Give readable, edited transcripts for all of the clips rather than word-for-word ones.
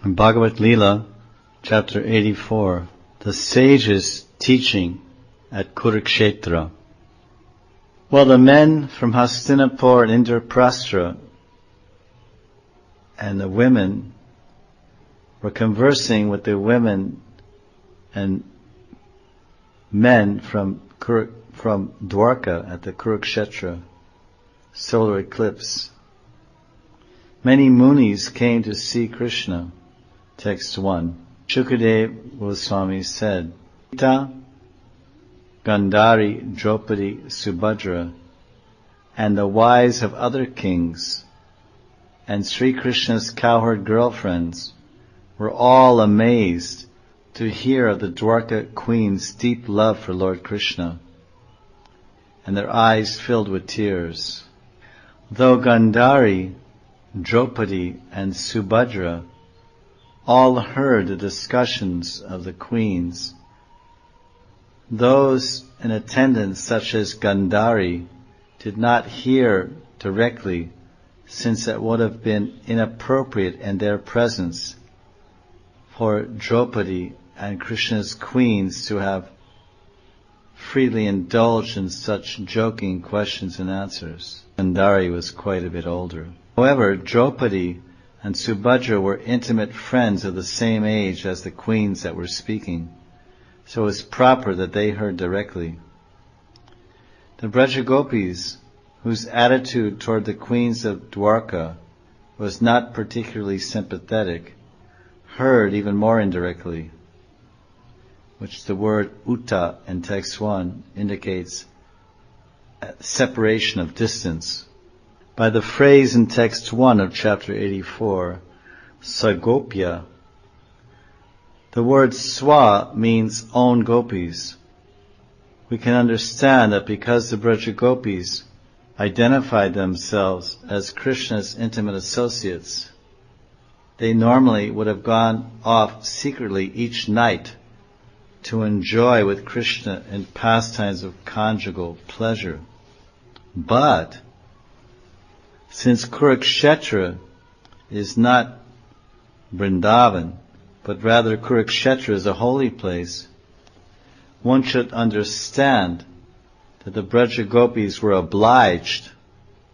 In Bhagavad Leela, chapter 84, the sages teaching at Kuruksetra. Well, the men from Hastinapur and Indraprastha and the women were conversing with the women and men from Dwarka at the Kuruksetra solar eclipse. Many munis came to see Krishna. Text 1. Shukadeva Goswami said, Sita, Gandhari, Draupadi, Subhadra, and the wives of other kings, and Sri Krishna's cowherd girlfriends were all amazed to hear of the Dwarka queen's deep love for Lord Krishna, and their eyes filled with tears. Though Gandhari, Draupadi, and Subhadra all heard the discussions of the queens, those in attendance, such as Gandhari, did not hear directly, since it would have been inappropriate in their presence for Draupadi and Krishna's queens to have freely indulged in such joking questions and answers. Gandhari was quite a bit older. However, Draupadi and Subhadra were intimate friends of the same age as the queens that were speaking, so it was proper that they heard directly. The Brajagopis, whose attitude toward the queens of Dwarka was not particularly sympathetic, heard even more indirectly, which the word uta in text 1 indicates a separation of distance. By the phrase in text 1 of chapter 84, Sagopya, the word swa means own gopis. We can understand that because the Brajagopis identified themselves as Krishna's intimate associates, they normally would have gone off secretly each night to enjoy with Krishna in pastimes of conjugal pleasure. But since Kuruksetra is not Vrindavan, but rather Kuruksetra is a holy place, one should understand that the Brajagopis were obliged,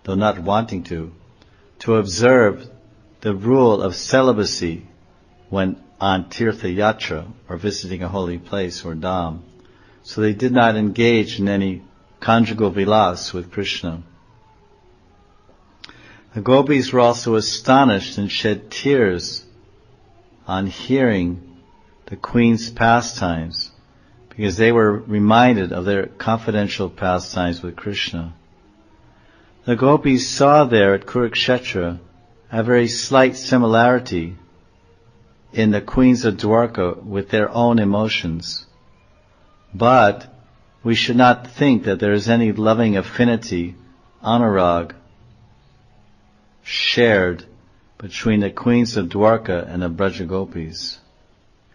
though not wanting to observe the rule of celibacy when on Tirtha Yatra, or visiting a holy place or dham. So they did not engage in any conjugal vilas with Krishna. The gopis were also astonished and shed tears on hearing the queen's pastimes, because they were reminded of their confidential pastimes with Krishna. The gopis saw there at Kuruksetra a very slight similarity in the queens of Dwarka with their own emotions. But we should not think that there is any loving affinity, anurag, shared between the queens of Dwarka and the Brajagopis.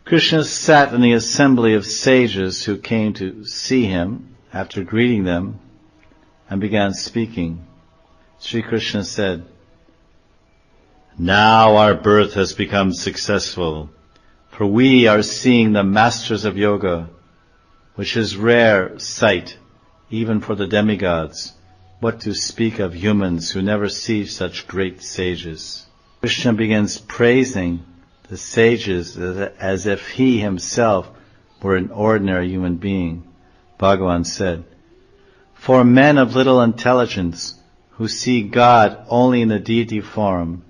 Krishna sat in the assembly of sages who came to see him after greeting them and began speaking. Sri Krishna said, Now our birth has become successful, for we are seeing the masters of yoga, which is rare sight even for the demigods. What to speak of humans who never see such great sages. Krishna begins praising the sages as if he himself were an ordinary human being. Bhagavan said, For men of little intelligence who see God only in the deity form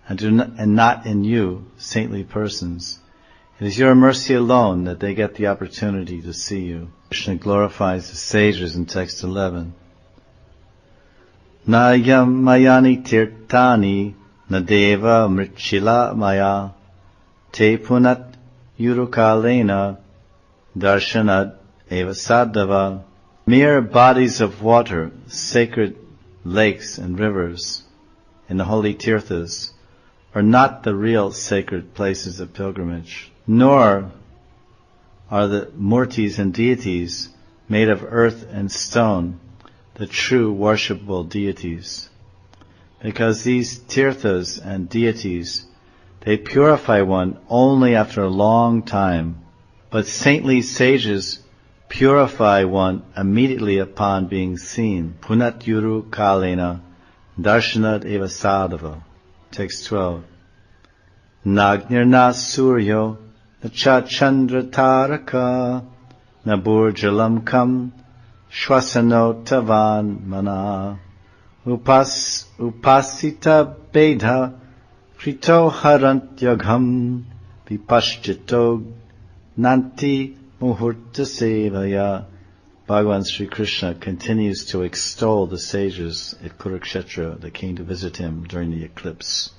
and not in you, saintly persons, it is your mercy alone that they get the opportunity to see you. Krishna glorifies the sages in text 11. Nayam mayani tirtani nadeva mritchila maya te punat yurukalena darshanad eva sadhava. Mere bodies of water, sacred lakes and rivers in the holy tirthas are not the real sacred places of pilgrimage, nor are the murtis and deities made of earth and stone the true worshipable deities, because these tirthas and deities They purify one only after a long time, but saintly sages purify one immediately upon being seen. Punatyuru kalena darshanad eva sadhava. Text 12. Nagnirna suryo nacha chandra taraka naburjalam kam shwasano tavan mana upasita bedha krito harantyagam vipaschito nanti muhurta sevaya. Bhagavan Sri Krishna continues to extol the sages at Kuruksetra that came to visit him during the eclipse.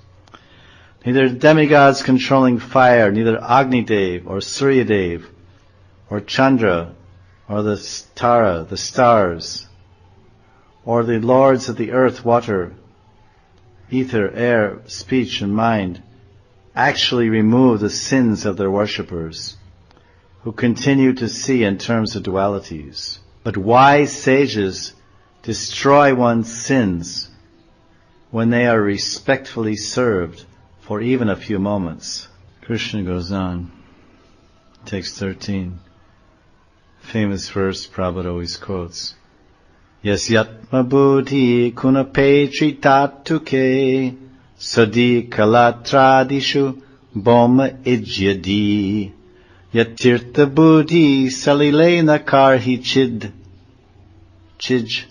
Neither demigods controlling fire, neither Agni Dev or Surya Dev or Chandra or the Tara, the stars, or the lords of the earth, water, ether, air, speech, and mind actually remove the sins of their worshippers, who continue to see in terms of dualities. But wise sages destroy one's sins when they are respectfully served for even a few moments. Krishna goes on. Text 13. Famous verse Prabhupada always quotes. Yasyatma buddhi kunapechi tatuke sadi kalatradishu boma ijyadi yatirtha buddhi salilena karhi chij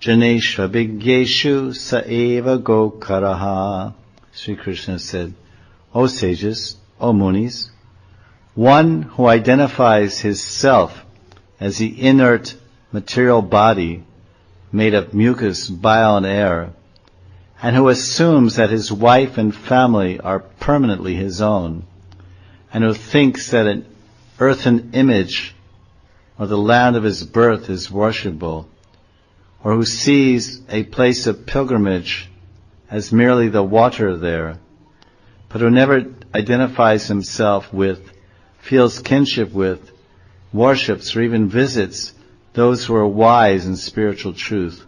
janeshva bhigyeshu saeva gokaraha. Sri Krishna said, O sages, O munis, one who identifies his self as the inert material body made of mucus, bile, and air, and who assumes that his wife and family are permanently his own, and who thinks that an earthen image or the land of his birth is worshipable, or who sees a place of pilgrimage as merely the water there, but who never identifies himself with, feels kinship with, worships, or even visits those who are wise in spiritual truth.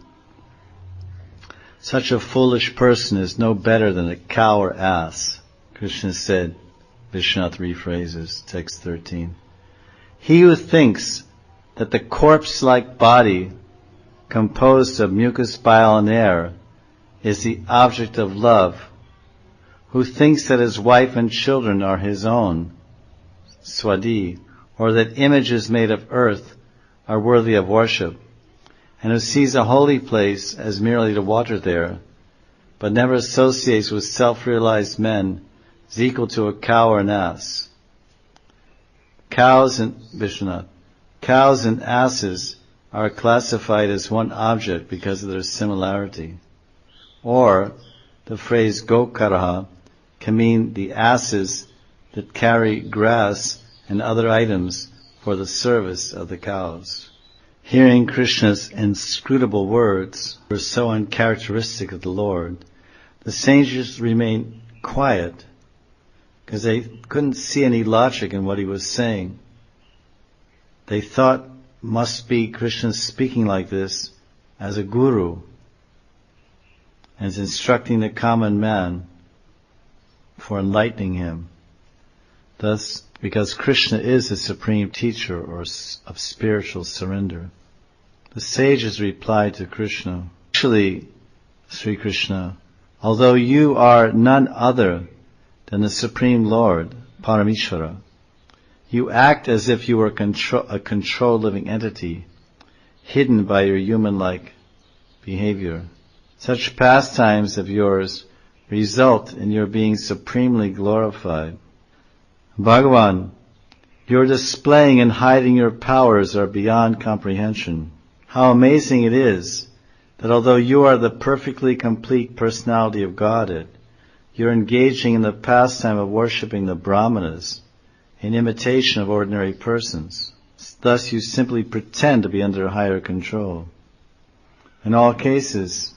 Such a foolish person is no better than a cow or ass. Krishna said, Vishwanath rephrases, text 13. He who thinks that the corpse-like body composed of mucus, bile, and air is the object of love, who thinks that his wife and children are his own, swadi, or that images made of earth are worthy of worship, and who sees a holy place as merely the water there, but never associates with self-realized men, is equal to a cow or an ass. Cows and asses are classified as one object because of their similarity. Or, the phrase Gokaraha can mean the asses that carry grass and other items for the service of the cows. Hearing Krishna's inscrutable words were so uncharacteristic of the Lord, the sages remained quiet because they couldn't see any logic in what he was saying. They thought must be Krishna speaking like this as a guru and is instructing the common man for enlightening him. Thus, because Krishna is the supreme teacher or of spiritual surrender. The sages replied to Krishna, actually, Sri Krishna, although you are none other than the Supreme Lord, Parameshvara, you act as if you were a controlled living entity, hidden by your human-like behavior. Such pastimes of yours result in your being supremely glorified. Bhagavan, your displaying and hiding your powers are beyond comprehension. How amazing it is that although you are the perfectly complete personality of Godhead, you're engaging in the pastime of worshipping the Brahmanas in imitation of ordinary persons. Thus you simply pretend to be under higher control. In all cases,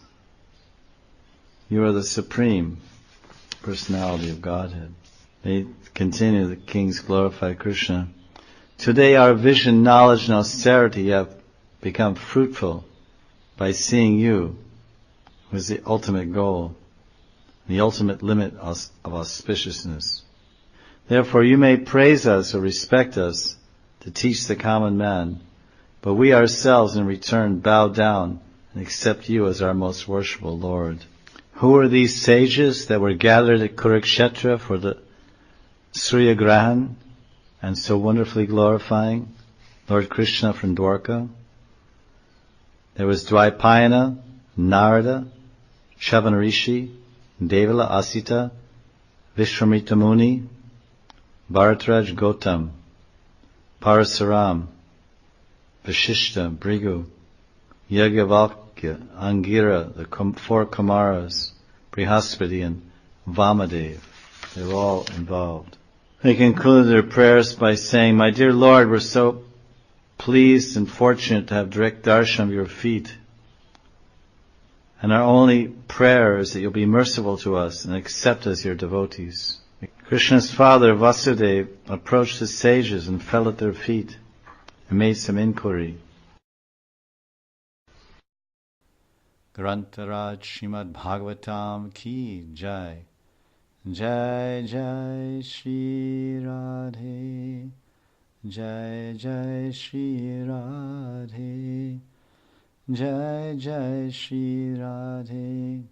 you are the supreme personality of Godhead. They continue, the kings glorify Krishna. Today our vision, knowledge, and austerity have become fruitful by seeing you, who is the ultimate goal. the ultimate limit of auspiciousness. Therefore you may praise us or respect us to teach the common man, but we ourselves in return bow down and accept you as our most worshipful Lord. Who are these sages that were gathered at Kuruksetra for the Surya Grahan and so wonderfully glorifying Lord Krishna from Dwarka? There was Dvaipayana, Narada, Chavanarishi, Devala Asita, Vishwamitra Muni, Bharatraj Gautam, Parasaram, Vashishta, Bhrigu, Yagyavalkya, Angira, the four Kumaras, Brihaspati and Vamadev. They were all involved. They concluded their prayers by saying, "My dear Lord, we're so pleased and fortunate to have direct darshan of your feet. And our only prayer is that you'll be merciful to us and accept us your devotees." Krishna's father, Vasudeva, approached the sages and fell at their feet and made some inquiry. Grantaraj Srimad Bhagavatam ki jai. Jai Jai Shri Radhe. Jai Jai Shri Radhe. Jai Jai Shri Radhe.